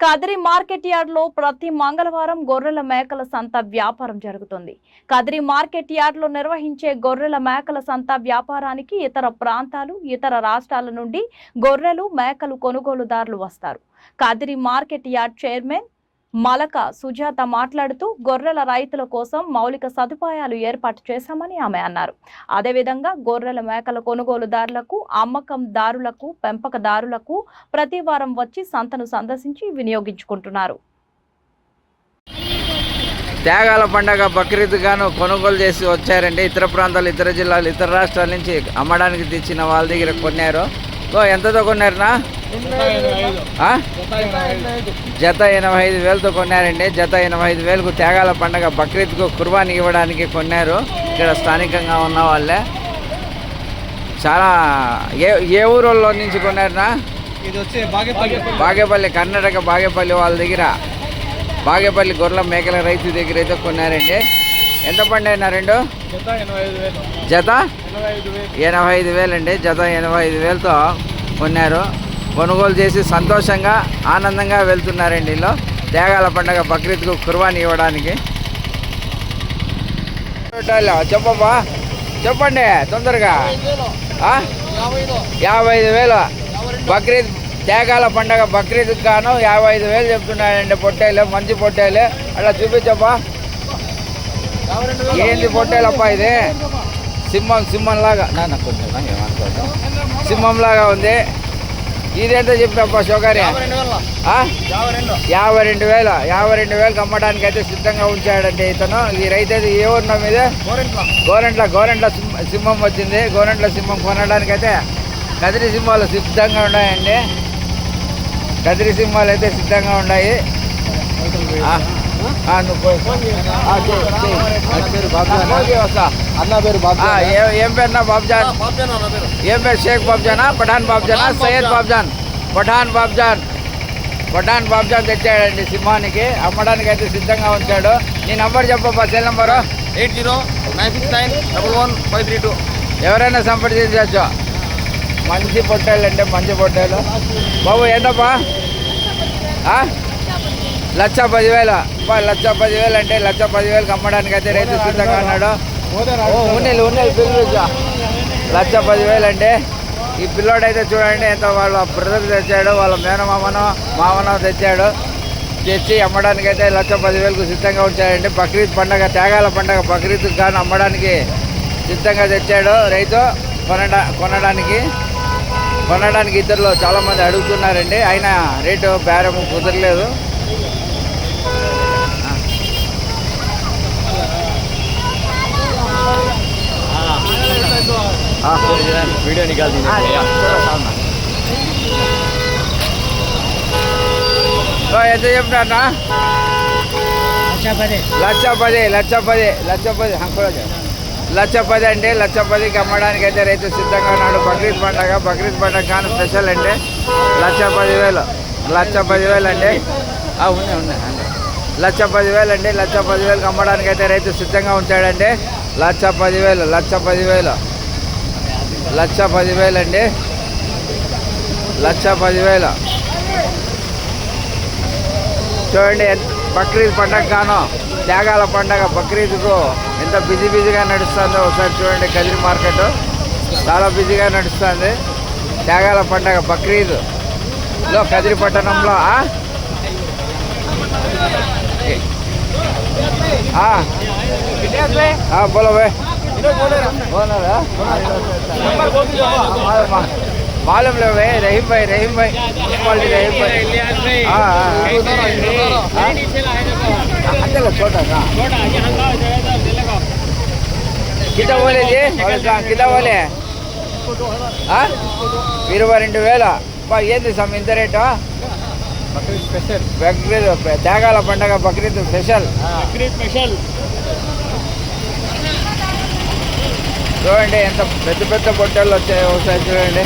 Kadiri market yard లో ప్రతి మంగళవారం గొర్రెల మేకల సంత వ్యాపారం జరుగుతుంది. కదిరి మార్కెట్ యార్డ్ లో నిర్వహించే గొర్రెల మేకల సంత వ్యాపారానికి ఇతర ప్రాంతాలు, ఇతర రాష్ట్రాల నుండి గొర్రెలు, మేకలు కొనుగోలుదారులు వస్తారు. Kadiri market yard chairman Malaka Sujatha మాట్లాడుతూ గొర్రెల రైతుల కోసం మౌలిక సదుపాయాలు ఏర్పాటు చేశామని ఆమె అన్నారు. అదేవిధంగా గొర్రెల మేకల కొనుగోలుదారులకు, అమ్మకందారులకు, పెంపకదారులకు ప్రతి వారం వచ్చి సంతను సందర్శించి వినియోగించుకుంటున్నారు. త్యాగాల పండగ బక్రీద్ గాను కొనుగోలు చేసి వచ్చారండి. ఇతర ప్రాంతాలు, ఇతర జిల్లాలు, ఇతర రాష్ట్రాల నుంచి అమ్మడానికి తెచ్చిన వాళ్ళ దగ్గర కొన్నారు. ఎంతతో కొన్నారనా? జత 85,000తో కొన్నారండి. జత 85,000కు త్యాగాల పండగ బక్రీద్కు కుర్బానీ ఇవ్వడానికి కొన్నారు. ఇక్కడ స్థానికంగా ఉన్న వాళ్ళే. చాలా ఏ ఊళ్ళో నుంచి కొన్నారనా? ఇది వచ్చి బాగేపల్లి, కర్ణాటక బాగేపల్లి వాళ్ళ దగ్గర, బాగేపల్లి గొర్రెల మేకల రైతు దగ్గర అయితే కొన్నారండి. ఎంత పండైనా రెండు జత 85,000 అండి. జత 85,000తో కొన్నారు. కొనుగోలు చేసి సంతోషంగా, ఆనందంగా వెళ్తున్నారండి. వీళ్ళు త్యాగాల పండగ బక్రీద్కు కుర్బానీ ఇవ్వడానికి. చెప్పబ్బా, చెప్పండి తొందరగా. 55,000 బక్రీద్ త్యాగాల పండగ బక్రీద్కి గాను 55,000 చెప్తున్నారండి. పొట్టేలు, మంచి పొట్టేలు. అలా చూపించబ్బా. ఏంది పొట్టేలప్పా ఇది? సింహంలాగా నాన్న కొంచెం ఏమనుకోవద్దు, సింహంలాగా ఉంది. ఇదెంత చెప్పినప్పా షోకారి? 52,000కి అమ్మడానికి అయితే సిద్ధంగా ఉంచాడండి ఇతను. ఈ రైతు అయితే ఏ ఊరిన మీద? గోరెంట్ల సింహం వచ్చింది. గోరెంట్ల సింహం కొనడానికి అయితే కదిరి సింహాలు సిద్ధంగా ఉన్నాయండి. కదిరి సింహాలు అయితే సిద్ధంగా ఉన్నాయి. ఏం పేరునా? బాబ్జాన్. ఏం పేరు? షేక్ బాబ్జానా, పఠాన్ బాబ్జానా, సయ్యద్ బాబ్జాన్? పఠాన్ బాబ్జాన్ తెచ్చాడండి సింహానికి. అమ్మడానికి అయితే సిద్ధంగా ఉంచాడు. నీ నంబర్ చెప్పబ్బా, సెల్ నంబరు 8096911532. ఎవరైనా సంప్రదించవచ్చు. మంచి పొట్టేళ్ళు అంటే మంచి పొట్టేలు. బాబు ఎంతప్పా? 1,10,000. 1,10,000 అంటే 1,10,000కి అమ్మడానికి అయితే రైతు సిద్ధంగా అన్నాడు. ఉన్నెలు పిల్లలు 1,10,000 అంటే. ఈ పిల్లోడు అయితే చూడండి ఎంత వాళ్ళ బ్రదర్ తెచ్చాడు, వాళ్ళ మామనో తెచ్చాడు. తెచ్చి అమ్మడానికి అయితే 1,10,000కు సిద్ధంగా ఉంచాడండి. బక్రీద్ పండగ, త్యాగాల పండగ బక్రీద్కి గాను అమ్మడానికి సిద్ధంగా తెచ్చాడు రైతు. కొనడానికి ఇద్దరులో చాలామంది అడుగుతున్నారండి. అయినా రేటు బేరం కుదరలేదు. वीडियो निकाल दीजिए। ఎంత చెప్తారా? 1,10,000 అంటే 1,10,000కి అమ్మడానికి అయితే రైతు సిద్ధంగా ఉన్నాడు. బక్రీద్ పండగ కానీ స్పెషల్ అంటే 1,10,000. 1,10,000 అంటే ఉన్నాయి 1,10,000 అంటే 1,10,000కి అమ్మడానికి అయితే రైతు సిద్ధంగా ఉంచాడంటే. 1,10,000 అండి. 1,10,000 చూడండి. బక్రీద్ పండగ గాను త్యాగాల పండగ బక్రీద్కు ఎంత బిజీగా నడుస్తుందో ఒకసారి చూడండి. కదిరి మార్కెట్ చాలా బిజీగా నడుస్తుంది. త్యాగాల పండగ బక్రీద్లో కదిరి పట్టణంలో बोलो भाई, मालूम लो भाई, रहीम भाई छोटा सा कितना बोले जी? कितना बोले? 22,000. ఏంది సమ్ ఇంత రేటు? బక్రీద్ త్యాగాల పండగ బక్రీద్ స్పెషల్. చూడండి ఎంత పెద్ద పొట్టేళ్ళు వచ్చాయి. ఒకసారి చూడండి.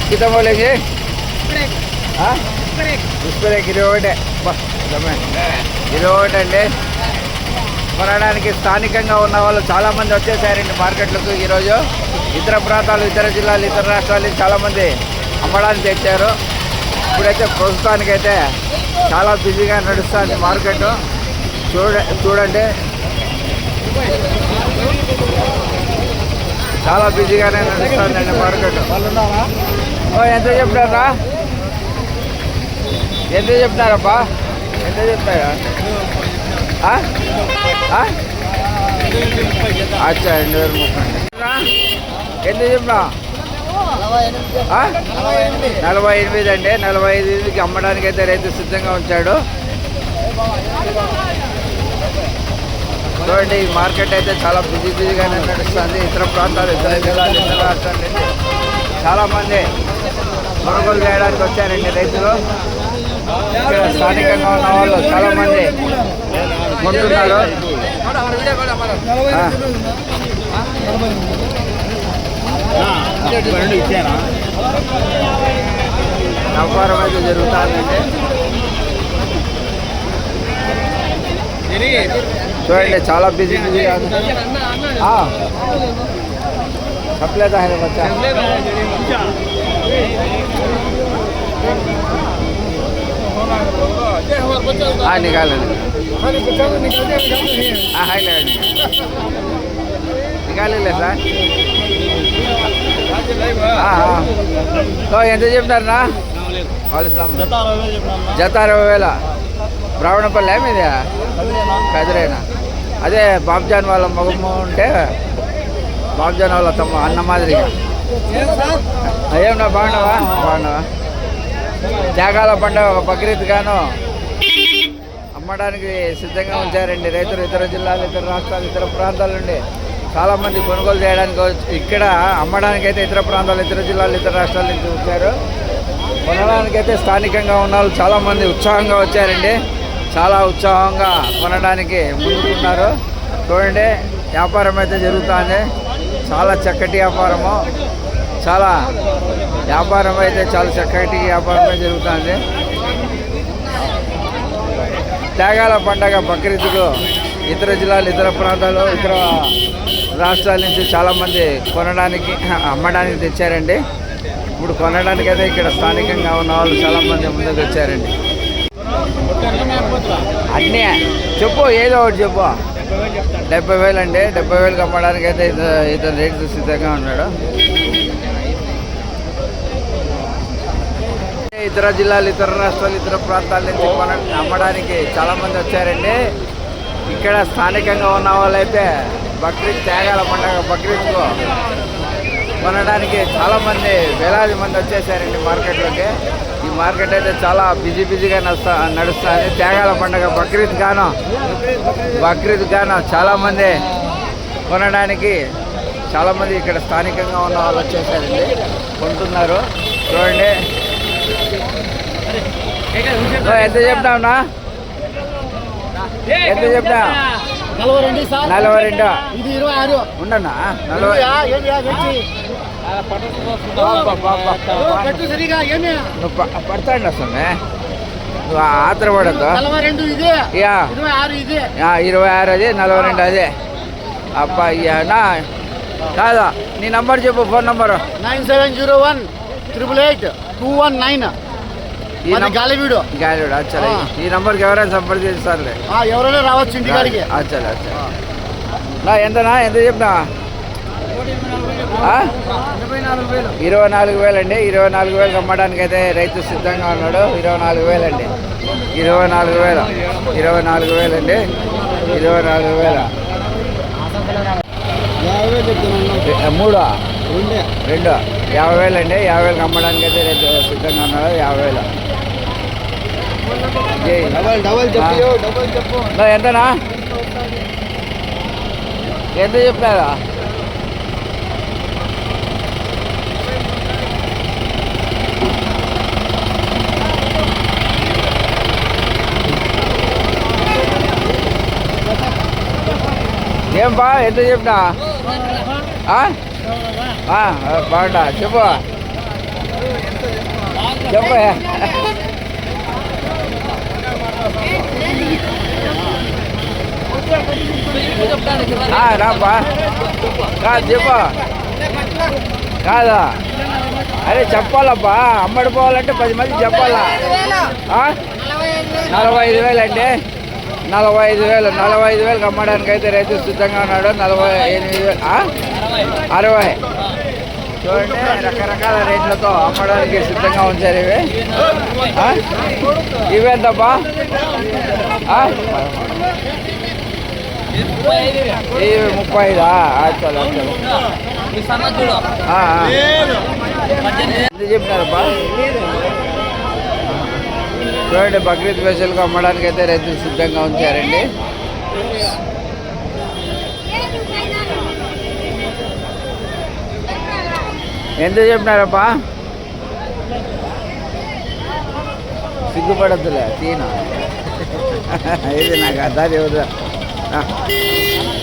కింద పోలేజీ 21 అండి. కొనడానికి స్థానికంగా ఉన్న వాళ్ళు చాలామంది వచ్చేసారండి మార్కెట్లకు ఈరోజు. ఇతర ప్రాంతాలు, ఇతర జిల్లాలు, ఇతర రాష్ట్రాలు చాలామంది అమ్మడానికి తెచ్చారు. ఇప్పుడైతే ప్రస్తుతానికైతే చాలా బిజీగా నడుస్తుంది మార్కెట్. చూడండి చాలా బిజీగానే నడుస్తుందండి మార్కెట్. ఎంత చెప్తారా? ఎంత చెప్తున్నారబ్బా? ఎంత చెప్తారా? అచ్చా 2030 ఎంత చెప్పినా? 48 అండి. 45కి అమ్మడానికి అయితే రైతు సిద్ధంగా ఉంచాడు. చూడండి ఈ మార్కెట్ అయితే చాలా బిజీగానే నడుస్తుంది. ఇతర ప్రాంతాలు, ఇతర జిల్లాలు, ఇతర రాష్ట్రాల నుంచి చాలామంది కొనుగోలు చేయడానికి వచ్చారండి రైతులు. ఇక్కడ స్థానికంగా ఉన్న వాళ్ళు చాలామంది కొంటున్నారు. వ్యాపారం అయితే జరుగుతుందండి. చూడండి చాలా బిజీగా చెప్పలేదా వచ్చా निकाले निकाले సార్. ఎంత చెప్తారన్నా? జత 60,000. బ్రాహ్మణపల్లి మీది కదిరేనా? అదే బాబ్జాన్ వాళ్ళ మగమ్మ ఉంటే బాబ్జాన్ వాళ్ళ తమ్మ అన్న మాదిరిగా. ఏమన్నా బాగున్నావా? బాగున్నావా? త్యాగాల పండుగ బక్రీద్ గాను అమ్మడానికి సిద్ధంగా ఉంచారండి రైతులు. ఇతర జిల్లాలు, ఇతర రాష్ట్రాలు, ఇతర ప్రాంతాల నుండి చాలామంది కొనుగోలు చేయడానికి ఇక్కడ అమ్మడానికైతే ఇతర ప్రాంతాలు, ఇతర జిల్లాలు, ఇతర రాష్ట్రాల నుంచి వచ్చారు. కొనడానికైతే స్థానికంగా ఉన్న వాళ్ళు చాలామంది ఉత్సాహంగా వచ్చారండి. చాలా ఉత్సాహంగా కొనడానికి ముందుకున్నారు. చూడండి వ్యాపారం అయితే జరుగుతుంది. చాలా చక్కటి వ్యాపారము. చాలా వ్యాపారం అయితే చాలా చక్కటి వ్యాపారమే జరుగుతుంది. త్యాగాల పండగ బక్రీద్కు ఇతర జిల్లాలు, ఇతర ప్రాంతాలు, ఇతర రాష్ట్రాల నుంచి చాలామంది కొనడానికి, అమ్మడానికి తెచ్చారండి. ఇప్పుడు కొనడానికి అయితే ఇక్కడ స్థానికంగా ఉన్న వాళ్ళు చాలామంది ముందుకు వచ్చారండి. అన్నీ చెప్పు, ఏదో ఒకటి చెప్పు. 70,000 అండి. 70,000కి అమ్మడానికి అయితే ఇతను రేటు సిద్ధంగా ఉన్నాడు. ఇతర జిల్లాలు, ఇతర రాష్ట్రాలు, ఇతర ప్రాంతాల నుంచి అమ్మడానికి చాలామంది వచ్చారండి. ఇక్కడ స్థానికంగా ఉన్న వాళ్ళైతే బక్రీద్ త్యాగాల పండుగ బక్రీద్కు కొనడానికి చాలామంది, వేలాది మంది వచ్చేసారండి మార్కెట్లోకి. ఈ మార్కెట్ అయితే చాలా బిజీగా నడుస్తుంది. త్యాగాల పండుగ బక్రీద్ గాను చాలామంది కొనడానికి చాలామంది ఇక్కడ స్థానికంగా ఉన్న వాళ్ళు వచ్చేసారండి, కొంటున్నారు. చూడండి ఎంత చెప్తావునా? ఎంత చెప్తా? 42 ఉండన్నా? 40 పడతాండి వస్తుంది. నువ్వు ఆత్రపడద్దు. 26 అది, 42 అదే. అబ్బా నా కాదా? నీ నంబర్ చెప్పు, ఫోన్ నంబరు. 9701 888 219. గాలివీడు. అచ్చా, ఈ నంబర్కి ఎవరైనా సంప్రదిస్తారులే. ఎవరైనా రావచ్చు ఇంటికాడికి. అచ్చా నా ఎంతనా? ఎంత చెప్పినా? 24,000 అండి. 24,000కి అమ్మడానికి అయితే రైతు సిద్ధంగా ఉన్నాడు. 24,000 అండి. 24,000 అండి. 24,000 మూడు 2 50,000 అండి. 50,000కి అమ్మడానికి అయితే రైతు సిద్ధంగా ఉన్నాడు. 50,000. ఎంతనా? ఎంత చెప్తారా? ఏం బా, ఎంత చెప్పినా? బాగుంటా చెప్పు. రాబా చెప్పు. కాదా? అరే చెప్పాలబ్బా, అమ్మడి పోవాలంటే 10 మంది చెప్పాలా? 45,000 అంటే 45,000 అమ్మడానికి అయితే రైతు సిద్ధంగా ఉన్నాడు. 48,000 60. చూడండి, రకరకాల రేట్లతో అమ్మడానికి సిద్ధంగా ఉంచారు ఇవి. ఇవేంతబ్బా? ఇవి 35. చలో ఎంత చెప్పినారబ్బా? చూడండి, బక్రీద్ స్పెషల్గా అమ్మడానికి అయితే రైతులు సిద్ధంగా ఉంచారండి. ఎంత చెప్పినారబ్బా? సిగ్గుపడద్దులే, తీనా ఇది నాకు అర్థం ఇవ్వదు.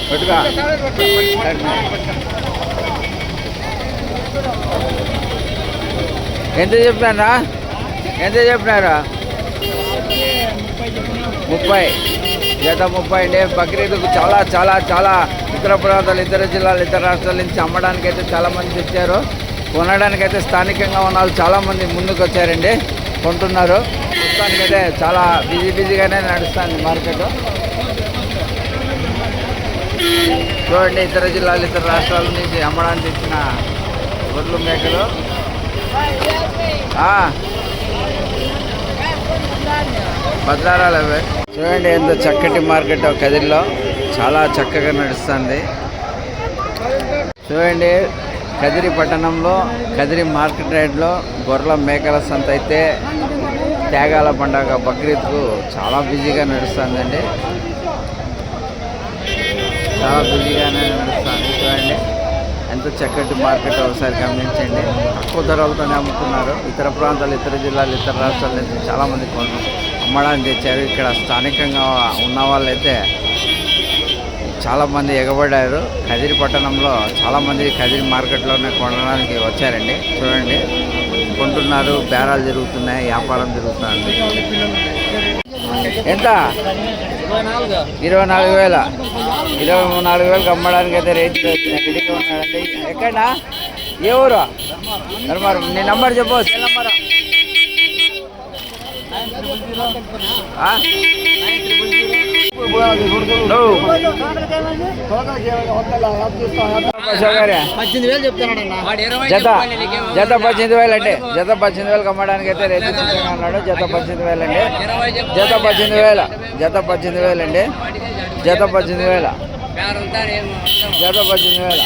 పట్టుగా ఎంత చెప్పినారా? ఎంత చెప్పినారా? 30. జత 30 అండి. బక్రీద్కు చాలా చాలా చాలా ఇతర ప్రాంతాలు, ఇతర జిల్లాలు, ఇతర రాష్ట్రాల నుంచి అమ్మడానికి అయితే చాలామంది తెచ్చారు. కొనడానికైతే స్థానికంగా ఉన్న వాళ్ళు చాలామంది ముందుకు వచ్చారండి, కొంటున్నారు. ప్రస్తుతానికైతే చాలా బిజీగానే నడుస్తుంది మార్కెట్. చూడండి, ఇతర జిల్లాలు, ఇతర రాష్ట్రాల నుంచి అమ్మడానికి తెచ్చిన గొర్రెలు, మేకలు. భద్రారాలు అవి. చూడండి, ఎంత చక్కటి మార్కెట్ కదిరిలో, చాలా చక్కగా నడుస్తుంది. చూడండి, కదిరి పట్టణంలో కదిరి మార్కెట్ రేట్లో గొర్రెల మేకల సంత అయితే త్యాగాల పండగ బక్రీద్కు చాలా బిజీగా నడుస్తుందండి. చాలా బిజీగానే నడుస్తుంది. చూడండి, ఎంత చక్కటి మార్కెట్ ఒకసారి గమనించండి. తక్కువ ధరలతోనే అమ్ముతున్నారు. ఇతర ప్రాంతాలు, ఇతర జిల్లాలు, ఇతర రాష్ట్రాల నుంచి చాలామంది అమ్మడానికి తెచ్చారు. ఇక్కడ స్థానికంగా ఉన్న వాళ్ళైతే చాలామంది ఎగబడ్డారు. కదిరి పట్టణంలో చాలామంది కదిరి మార్కెట్లోనే కొనడానికి వచ్చారండి. చూడండి, కొంటున్నారు, బేరాలు జరుగుతున్నాయి, వ్యాపారం జరుగుతుంది. ఎంత? 24,000. 24,000 అమ్మడానికి అయితే రేట్ రెడీగా ఉన్నాడండి. ఎక్కడా? ఏ ఊరు? మరి నీ నంబర్ చెప్పు, సెల్ నంబర్. జత 18,000 అంటే జత 18,000 అమ్మడానికి అయితే రైతు సిద్ధంగా ఉన్నాడు. జత 18,000 అండి. జత 18,000. జత 18,000 అండి. జత 18,000. జత 18,000.